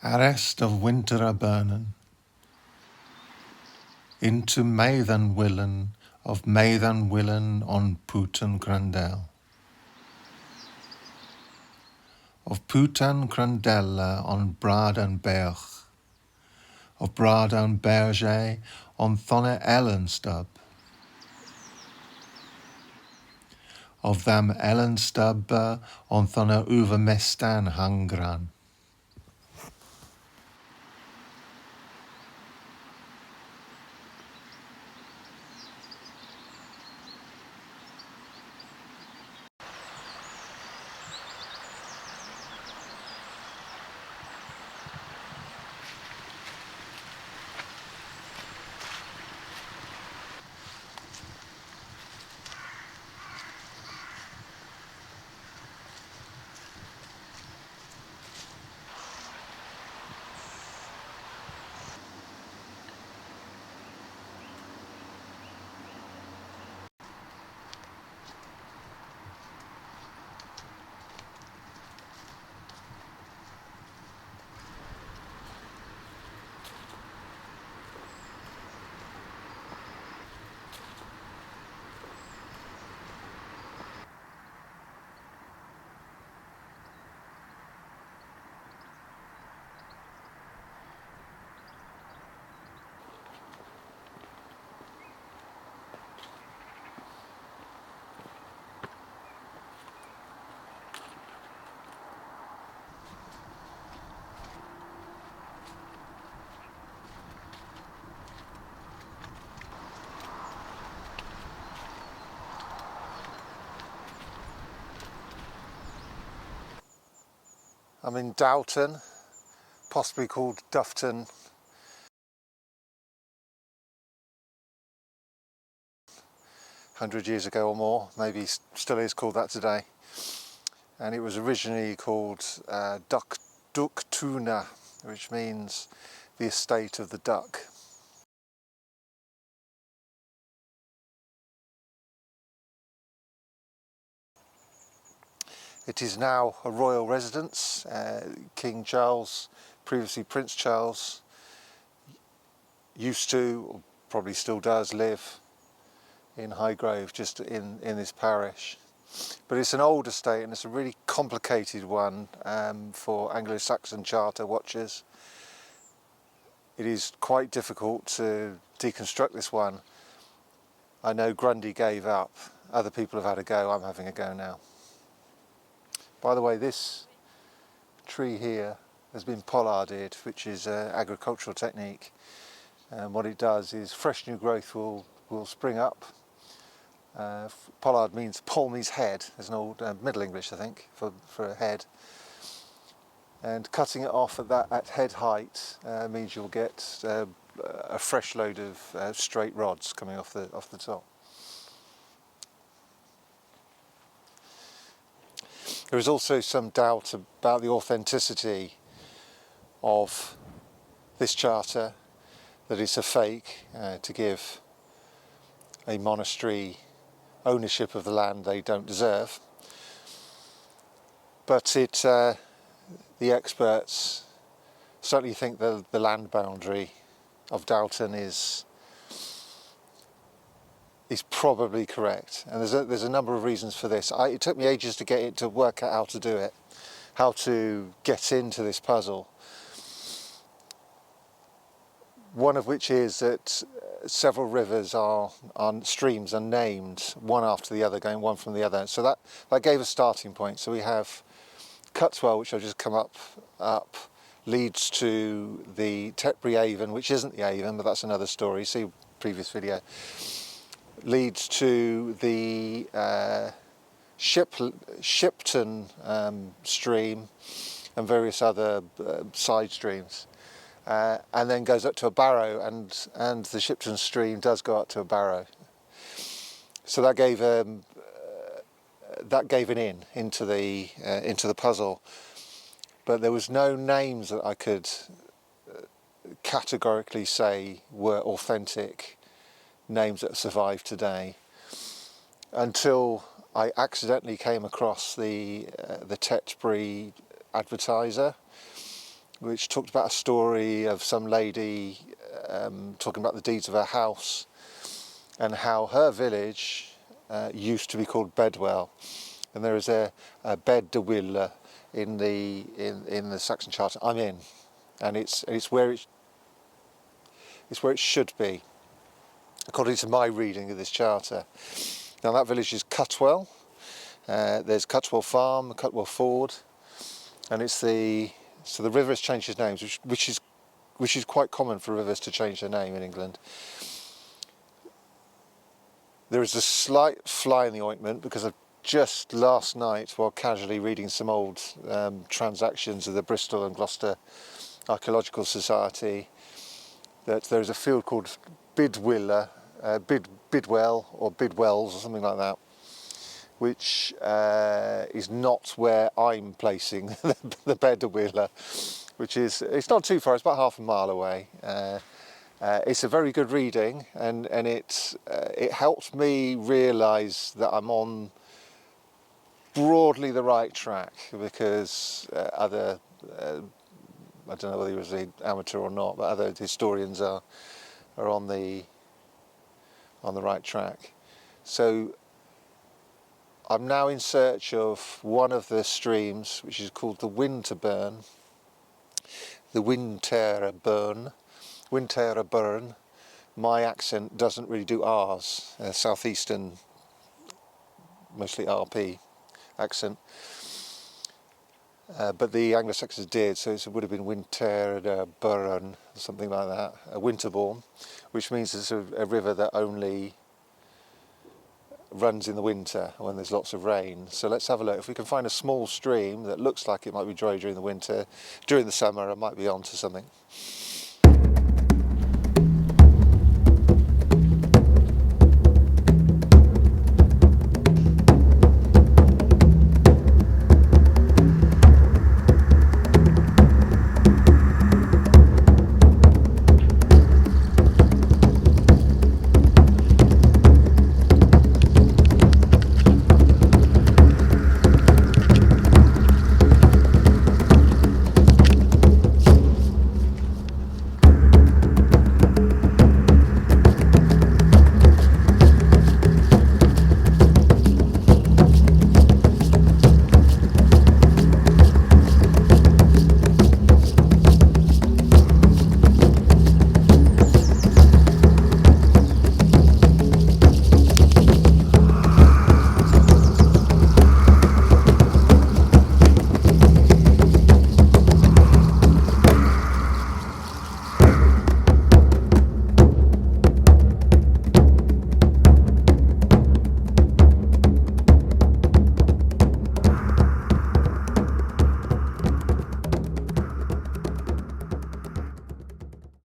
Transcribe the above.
Arrest of winter a burnin', into Maithan Willen of Maithan Willen on Putan Crandell. Of Putan Crandella on Bradan Berch, of Bradan Berge on Thonne Ellenstub, of them Ellenstub on Thonne Uwe Mestan Hangran. I'm in Doughton, possibly called Duffton. 100 years ago or more, maybe still is called that today. And it was originally called Ductune, which means the estate of the duck. It is now a royal residence. King Charles, previously Prince Charles, used to, or probably still does, live in Highgrove, just in this parish. But it's an old estate and it's a really complicated one for Anglo-Saxon charter watchers. It is quite difficult to deconstruct this one. I know Grundy gave up, other people have had a go, I'm having a go now. By the way, this tree here has been pollarded, which is an agricultural technique. And what it does is fresh new growth will spring up. Pollard means palmy's head. There's an old Middle English, I think, for a head. And cutting it off at head height means you'll get a fresh load of straight rods coming off the top. There is also some doubt about the authenticity of this charter, that it's a fake to give a monastery ownership of the land they don't deserve. But the experts certainly think the land boundary of Doughton is probably correct, and there's a number of reasons for this. It took me ages to get it to work out how to do it, how to get into this puzzle. One of which is that several rivers streams are named one after the other, going one from the other. So that gave a starting point. So we have Cutswell, which I've just come up, leads to the Tetbury Avon, which isn't the Avon, but that's another story. See previous video. Leads to the Shipton stream and various other side streams, and then goes up to a barrow, and the Shipton stream does go up to a barrow. So that gave an in into the puzzle, but there was no names that I could categorically say were authentic names that survive today, until I accidentally came across the Tetbury advertiser, which talked about a story of some lady talking about the deeds of her house and how her village used to be called Bedwell, and there is a Bed de Wille in the Saxon Charter I'm in, and it's where it should be, according to my reading of this charter. Now that village is Cutwell. There's Cutwell Farm, Cutwell Ford, and the river has changed its names, which is quite common for rivers to change their name in England. There is a slight fly in the ointment because I've just last night, while casually reading some old transactions of the Bristol and Gloucester Archaeological Society, that there is a field called Bidwell or Bidwells or something like that, which is not where I'm placing the Bed of Wheeler, which it's not too far, it's about half a mile away. It's a very good reading, and it helped me realise that I'm on broadly the right track, because I don't know whether he was an amateur or not, but other historians are on the right track. So I'm now in search of one of the streams, which is called the Winterburn. The Winterburn. My accent doesn't really do R's, southeastern, mostly RP accent. But the Anglo-Saxons did, so it would have been Winterburn, something like that, a Winterbourne, which means it's a river that only runs in the winter when there's lots of rain. So let's have a look. If we can find a small stream that looks like it might be dry during the winter, during the summer I might be onto something.